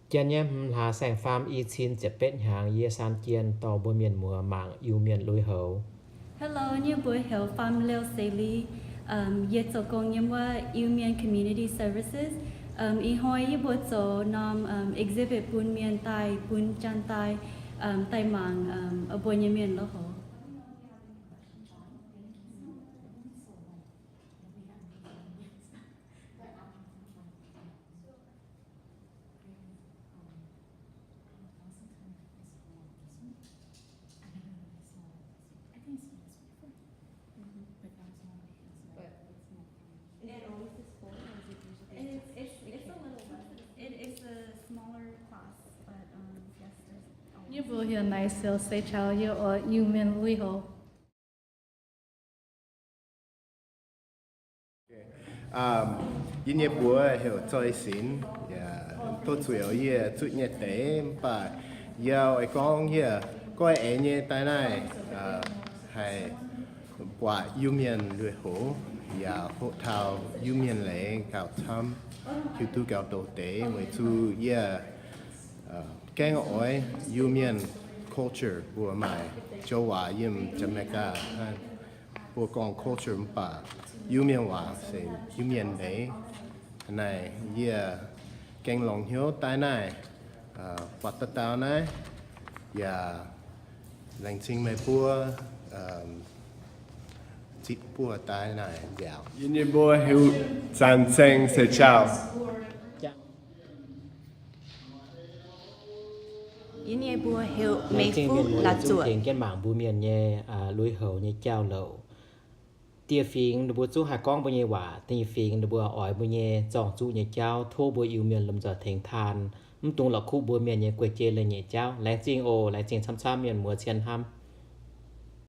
Chán nhé là sàng phàm y xin sẽ bết hàng yê san chiên tàu bùi miền mùa mạng yêu miền lùi hấu. Hello, như buổi hiểu farm Leo Sally, yết cho công nhâm wa Union Community Services. Y hoi như buổi cho nom exhibit bún miền tai, bún chan tai, tai mang ở buổi nhâm miền lo hồ. Như buổi hiểu này sẽ sẽ chào như ở Union lùi hồ. Yên nhé bùa hiểu chơi xin, tôi chủ yếu ye chút nhé tế, và yêu ai con ye, có ai nhé tai này, hay quả yêu miền lưỡi hổ, hộ thảo yêu miền lệ gạo thăm, thiếu tu gạo đầu tế, mới tu ye, cái ngõi yêu miền culture bùa mày, châu Á yếm Jamaica, bùa con culture mà yêu miền hòa sẽ yêu miền đấy này yeah canh lòng hiếu tai này vật tất tao này và lành sinh mày bùa chít bùa tai này dạo Yên nhé bùa hiểu sản sinh sẽ chào. Yên nhé bùa hiệu Lành mấy chinh phút miền mùa là là dung chuột. tiếng kiến mạng bùi miền nhé lùi hấu nhé chào lậu. Tia phiền đứa bùa chú hà con bùi nhé quả, tình phiền đứa bùa ỏi bùi nhé dòng chú nhé chào thô bùi yêu miền lầm giờ thành than. Tung là khu bùi miền nhé quê chê lên nhé chào. Lành chinh ồ, lành chinh xăm xăm miền mùa chiên hăm.